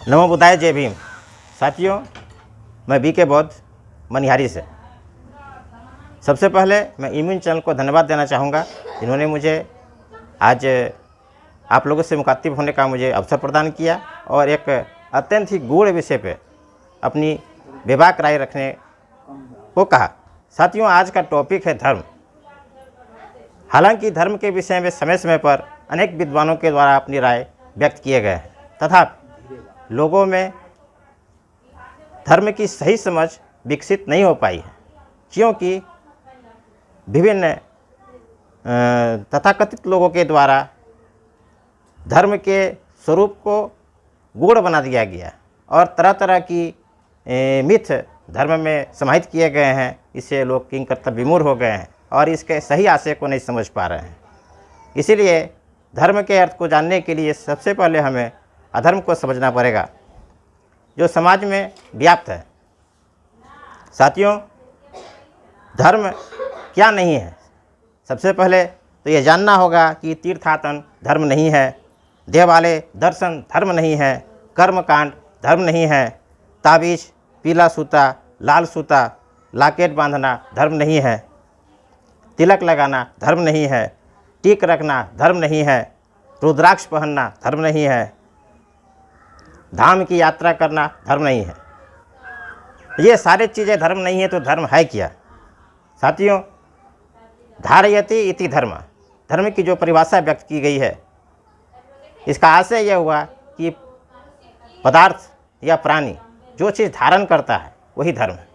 नमो बुद्धाय, जय भीम। साथियों, मैं बीके बौद्ध मनिहारी से। सबसे पहले मैं इम्यून चैनल को धन्यवाद देना चाहूँगा, जिन्होंने मुझे आज आप लोगों से मुखातिब होने का मुझे अवसर प्रदान किया और एक अत्यंत ही गूढ़ विषय पे अपनी बेबाक राय रखने को कहा। साथियों, आज का टॉपिक है धर्म। हालांकि धर्म के विषय में समय समय पर अनेक विद्वानों के द्वारा अपनी राय व्यक्त किए गए हैं, तथा लोगों में धर्म की सही समझ विकसित नहीं हो पाई है, क्योंकि विभिन्न तथाकथित लोगों के द्वारा धर्म के स्वरूप को गूढ़ बना दिया गया और तरह तरह की मिथ धर्म में समाहित किए गए हैं। इससे लोग किंग कर्तव्य विमूढ़ हो गए हैं और इसके सही आशय को नहीं समझ पा रहे हैं। इसीलिए धर्म के अर्थ को जानने के लिए सबसे पहले हमें अधर्म को समझना पड़ेगा, जो समाज में व्याप्त है। साथियों, धर्म क्या नहीं है? सबसे पहले तो यह जानना होगा कि तीर्थाटन धर्म नहीं है, देवालय दर्शन धर्म नहीं है, कर्मकांड धर्म नहीं है, ताबीज, पीला सूता, लाल सूता, लाकेट बांधना धर्म नहीं है, तिलक लगाना धर्म नहीं है, टीक रखना धर्म नहीं है, रुद्राक्ष पहनना धर्म नहीं है, धाम की यात्रा करना धर्म नहीं है। ये सारी चीज़ें धर्म नहीं है तो धर्म है क्या? साथियों, धारयति इति धर्म, धर्म की जो परिभाषा व्यक्त की गई है, इसका आशय यह हुआ कि पदार्थ या प्राणी जो चीज़ धारण करता है वही धर्म है।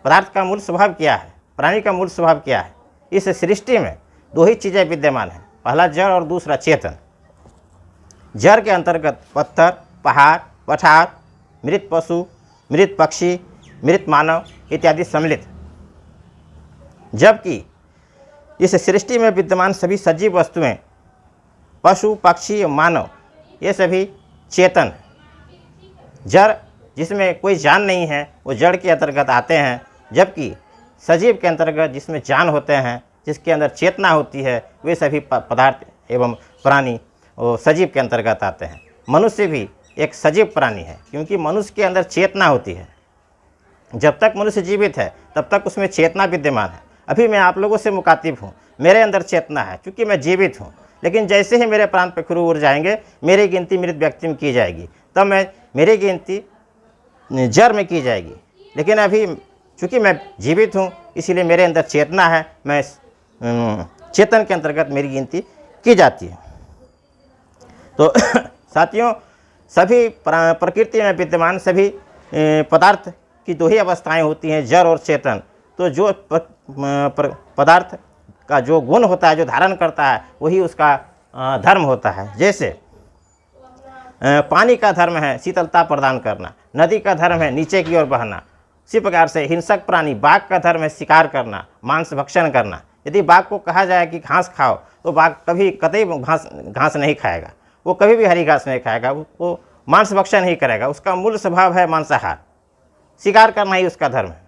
पदार्थ का मूल स्वभाव क्या है, प्राणी का मूल स्वभाव क्या है? इस सृष्टि में दो ही चीज़ें विद्यमान हैं, पहला जड़ और दूसरा चेतन। जड़ के अंतर्गत पत्थर, पहाड़, पठार, मृत पशु, मृत पक्षी, मृत मानव इत्यादि सम्मिलित। जबकि इस सृष्टि में विद्यमान सभी सजीव वस्तुएं, पशु, पक्षी, मानव, ये सभी चेतन। जड़ जिसमें कोई जान नहीं है वो जड़ के अंतर्गत आते हैं, जबकि सजीव के अंतर्गत जिसमें जान होते हैं, जिसके अंदर चेतना होती है, वे सभी पदार्थ एवं प्राणी वो सजीव के अंतर्गत आते हैं। मनुष्य भी एक सजीव प्राणी है, क्योंकि मनुष्य के अंदर चेतना होती है। जब तक मनुष्य जीवित है तब तक उसमें चेतना विद्यमान है। अभी मैं आप लोगों से मुखातिब हूँ, मेरे अंदर चेतना है क्योंकि मैं जीवित हूँ, लेकिन जैसे ही मेरे प्राण पखरू उड़ जाएंगे, मेरी गिनती मृत व्यक्ति में की जाएगी, तब मेरी गिनती जड़ में की जाएगी। लेकिन अभी चूँकि मैं जीवित हूँ, इसीलिए मेरे अंदर चेतना है, मैं चेतन के अंतर्गत मेरी गिनती की जाती है। तो साथियों, सभी प्रकृति में विद्यमान सभी पदार्थ की दो ही अवस्थाएं होती हैं, जड़ और चेतन। तो जो पदार्थ का जो गुण होता है, जो धारण करता है, वही उसका धर्म होता है। जैसे पानी का धर्म है शीतलता प्रदान करना, नदी का धर्म है नीचे की ओर बहना। इसी प्रकार से हिंसक प्राणी बाघ का धर्म है शिकार करना, मांस भक्षण करना। यदि बाघ को कहा जाए कि घास खाओ, तो बाघ कतई घास नहीं खाएगा, वो कभी भी हरी घास नहीं खाएगा, वो मांस भक्षण ही करेगा। उसका मूल स्वभाव है मांसाहार, शिकार करना ही उसका धर्म है।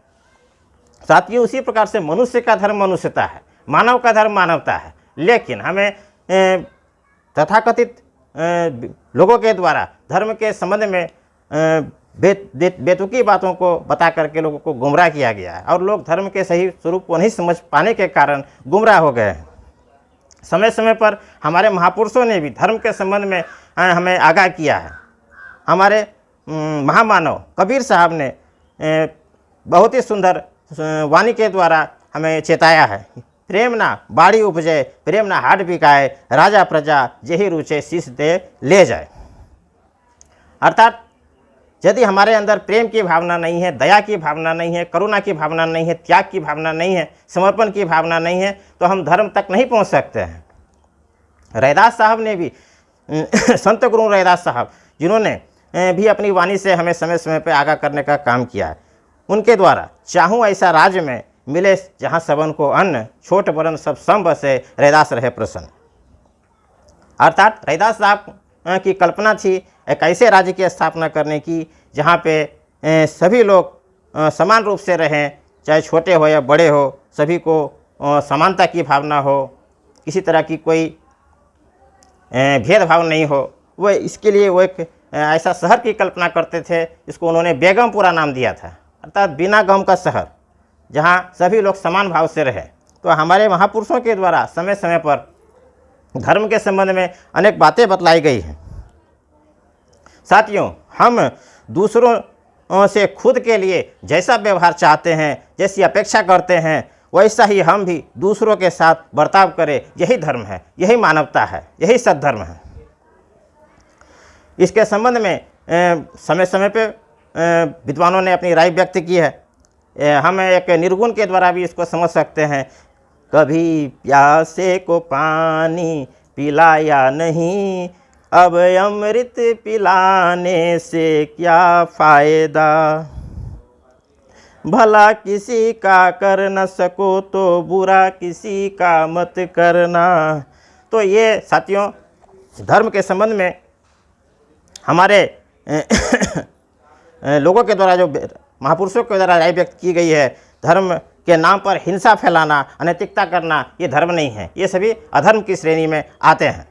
साथियों, उसी प्रकार से मनुष्य का धर्म मनुष्यता है, मानव का धर्म मानवता है। लेकिन हमें तथाकथित लोगों के द्वारा धर्म के संबंध में बेतुकी बातों को बता करके लोगों को गुमराह किया गया है, और लोग धर्म के सही स्वरूप को नहीं समझ पाने के कारण गुमराह हो गए हैं। समय समय पर हमारे महापुरुषों ने भी धर्म के संबंध में हमें आगाह किया है। हमारे महामानव कबीर साहब ने बहुत ही सुंदर वाणी के द्वारा हमें चेताया है, प्रेम ना बाड़ी उपजे, प्रेम ना हाट बिकाए, राजा प्रजा जेहि रुचे शीश दे ले जाए। अर्थात यदि हमारे अंदर प्रेम की भावना नहीं है, दया की भावना नहीं है, करुणा की भावना नहीं है, त्याग की भावना नहीं है, समर्पण की भावना नहीं है, तो हम धर्म तक नहीं पहुंच सकते हैं। रैदास साहब ने भी संत गुरु रैदास साहब, जिन्होंने भी अपनी वाणी से हमें समय समय पर आगाह करने का काम किया है, उनके द्वारा चाहूँ ऐसा राज्य में मिले जहाँ सबन को अन्न, छोट बड़न सब सम बसे, रैदास रहे प्रसन्न। अर्थात रैदास साहब की कल्पना थी एक ऐसे राज्य की स्थापना करने की जहाँ पे सभी लोग समान रूप से रहें, चाहे छोटे हो या बड़े हो, सभी को समानता की भावना हो, किसी तरह की कोई भेदभाव नहीं हो। वो इसके लिए वो एक ऐसा शहर की कल्पना करते थे, इसको उन्होंने बेगमपुरा नाम दिया था, अर्थात बिना गम का शहर, जहाँ सभी लोग समान भाव से रहे। तो हमारे महापुरुषों के द्वारा समय समय पर धर्म के संबंध में अनेक बातें बतलाई गई हैं। साथियों, हम दूसरों से खुद के लिए जैसा व्यवहार चाहते हैं, जैसी अपेक्षा करते हैं, वैसा ही हम भी दूसरों के साथ बर्ताव करें। यही धर्म है, यही मानवता है, यही सद्धर्म है। इसके संबंध में समय समय पे विद्वानों ने अपनी राय व्यक्त की है। हम एक निर्गुण के द्वारा भी इसको समझ सकते हैं। कभी प्यासे को पानी पिलाया नहीं, अब अमृत पिलाने से क्या फ़ायदा। भला किसी का कर न सको तो बुरा किसी का मत करना। तो ये साथियों, धर्म के संबंध में हमारे लोगों के द्वारा, जो महापुरुषों के द्वारा राय व्यक्त की गई है, धर्म के नाम पर हिंसा फैलाना, अनैतिकता करना, ये धर्म नहीं है, ये सभी अधर्म की श्रेणी में आते हैं।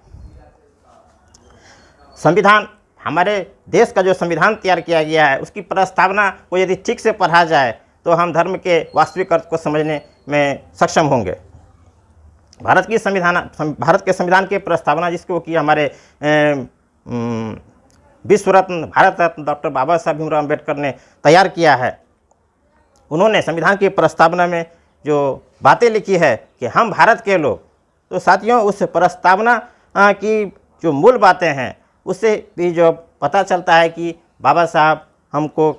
संविधान, हमारे देश का जो संविधान तैयार किया गया है, उसकी प्रस्तावना को यदि ठीक से पढ़ा जाए तो हम धर्म के वास्तविक अर्थ को समझने में सक्षम होंगे। भारत के संविधान की प्रस्तावना जिसको कि हमारे विश्व रत्न, भारत रत्न डॉक्टर बाबा साहब भीमराव अम्बेडकर ने तैयार किया है। उन्होंने संविधान की प्रस्तावना में जो बातें लिखी है कि हम भारत के लोग, तो साथियों उस प्रस्तावना की जो मूल बातें हैं उससे भी जो पता चलता है कि बाबा साहब हमको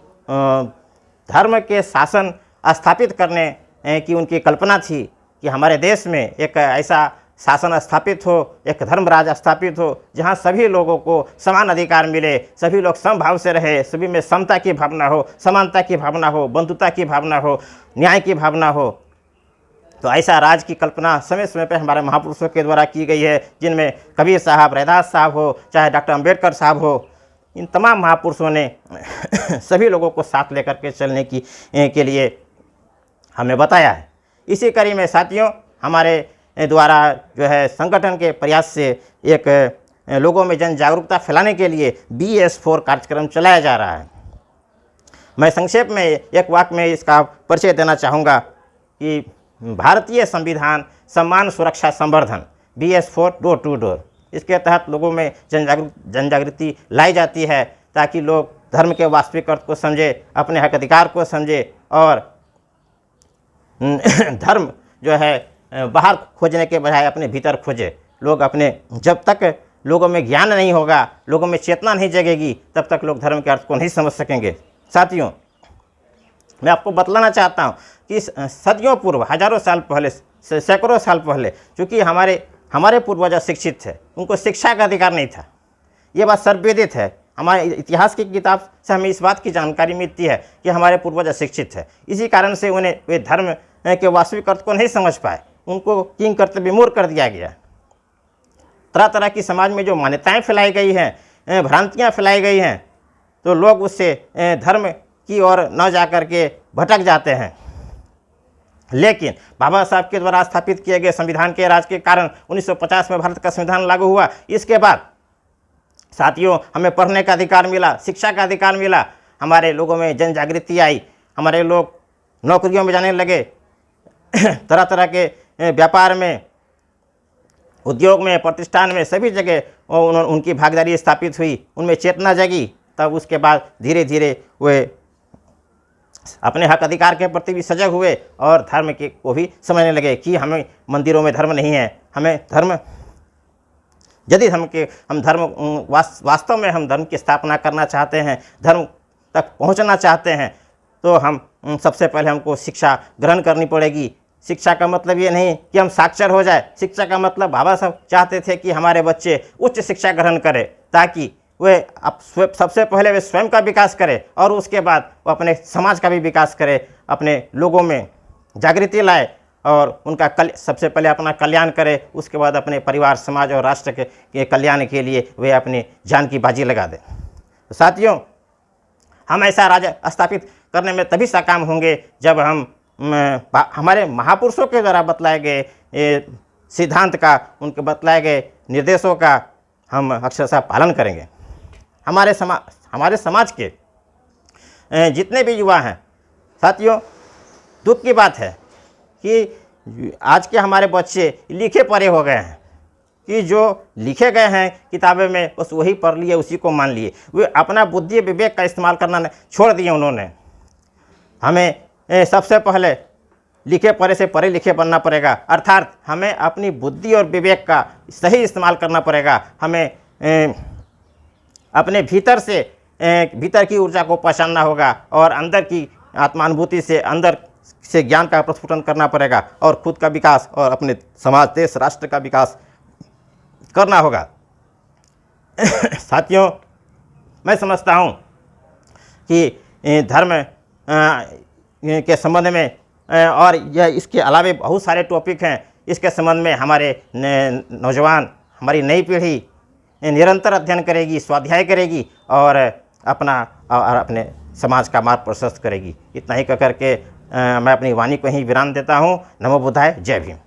धर्म के शासन स्थापित करने की उनकी कल्पना थी कि हमारे देश में एक ऐसा शासन स्थापित हो, एक धर्मराज स्थापित हो, जहाँ सभी लोगों को समान अधिकार मिले, सभी लोग समभाव से रहे, सभी में समता की भावना हो, समानता की भावना हो, बंधुता की भावना हो, न्याय की भावना हो। तो ऐसा राज की कल्पना समय समय पर हमारे महापुरुषों के द्वारा की गई है, जिनमें कबीर साहब, रैदास साहब हो, चाहे डॉक्टर अम्बेडकर साहब हो, इन तमाम महापुरुषों ने सभी लोगों को साथ लेकर के चलने के लिए हमें बताया है। इसी कड़ी में साथियों, हमारे द्वारा जो है संगठन के प्रयास से एक लोगों में जन जागरूकता फैलाने के लिए BS4 कार्यक्रम चलाया जा रहा है। मैं संक्षेप में एक वाक्य में इसका परिचय देना चाहूँगा कि भारतीय संविधान सम्मान सुरक्षा संवर्धन BS4 डोर टू डोर, इसके तहत लोगों में जन जागृति लाई जाती है ताकि लोग धर्म के वास्तविक अर्थ को समझे, अपने हक अधिकार को समझे और धर्म जो है बाहर खोजने के बजाय अपने भीतर खोजे। लोग अपने, जब तक लोगों में ज्ञान नहीं होगा, लोगों में चेतना नहीं जगेगी, तब तक लोग धर्म के अर्थ को नहीं समझ सकेंगे। साथियों, मैं आपको बतलाना चाहता हूँ कि सदियों पूर्व, हजारों साल पहले, सैकड़ों साल पहले, चूँकि हमारे पूर्वज शिक्षित थे, उनको शिक्षा का अधिकार नहीं था। ये बात सर्वविदित है। हमारे इतिहास की किताब से हमें इस बात की जानकारी मिलती है कि हमारे पूर्वज अशिक्षित थे। इसी कारण से उन्हें वे धर्म के वास्तविक अर्थ को नहीं समझ पाए, उनको किंग कर्तव्य मूर्ख कर दिया गया। तरह तरह की समाज में जो मान्यताएं फैलाई गई हैं, भ्रांतियां फैलाई गई हैं, तो लोग उससे धर्म की ओर न जा कर के भटक जाते हैं। लेकिन बाबा साहब के द्वारा स्थापित किए गए संविधान के राज के कारण 1950 में भारत का संविधान लागू हुआ। इसके बाद साथियों, हमें पढ़ने का अधिकार मिला, शिक्षा का अधिकार मिला, हमारे लोगों में जन जागृति आई, हमारे लोग नौकरियों में जाने लगे, तरह तरह के व्यापार में, उद्योग में, प्रतिष्ठान में, सभी जगह उनकी भागीदारी स्थापित हुई, उनमें चेतना जगी। तब उसके बाद धीरे धीरे वे अपने हक अधिकार के प्रति भी सजग हुए और धर्म के को भी समझने लगे कि हमें मंदिरों में धर्म नहीं है, हमें धर्म, यदि हम धर्म वास्तव में हम धर्म की स्थापना करना चाहते हैं, धर्म तक पहुंचना चाहते हैं, तो हम सबसे पहले हमको शिक्षा ग्रहण करनी पड़ेगी। शिक्षा का मतलब ये नहीं कि हम साक्षर हो जाए, शिक्षा का मतलब बाबा साहब चाहते थे कि हमारे बच्चे उच्च शिक्षा ग्रहण करें ताकि वे सबसे पहले वे स्वयं का विकास करें और उसके बाद वो अपने समाज का भी विकास करें, अपने लोगों में जागृति लाए और उनका सबसे पहले अपना कल्याण करें, उसके बाद अपने परिवार, समाज और राष्ट्र के कल्याण के लिए वे अपनी जान की बाजी लगा दें। तो साथियों, हम ऐसा राज्य स्थापित करने में तभी सक्षम होंगे जब हम हमारे महापुरुषों के द्वारा बतलाए गए सिद्धांत का, उनके बतलाए गए निर्देशों का हम अक्षरशः पालन करेंगे। हमारे समाज के जितने भी युवा हैं, साथियों, दुख की बात है कि आज के हमारे बच्चे लिखे पढ़े हो गए हैं कि जो लिखे गए हैं किताबें में बस वही पढ़ लिए, उसी को मान लिए। वे अपना बुद्धि विवेक का इस्तेमाल करना छोड़ दिए उन्होंने। हमें सबसे पहले लिखे पढ़े से पढ़े लिखे बनना पड़ेगा, अर्थात हमें अपनी बुद्धि और विवेक का सही इस्तेमाल करना पड़ेगा। हमें अपने भीतर की ऊर्जा को पहचानना होगा और अंदर की आत्मानुभूति से अंदर से ज्ञान का प्रस्फुटन करना पड़ेगा और खुद का विकास और अपने समाज, देश, राष्ट्र का विकास करना होगा। साथियों, मैं समझता हूँ कि धर्म के संबंध में और यह इसके अलावा बहुत सारे टॉपिक हैं। इसके संबंध में हमारे नौजवान, हमारी नई पीढ़ी निरंतर अध्ययन करेगी, स्वाध्याय करेगी और अपने समाज का मार्ग प्रशस्त करेगी। इतना ही कह करके मैं अपनी वाणी को ही विराम देता हूँ। नमो बुद्धाय, जय भीम।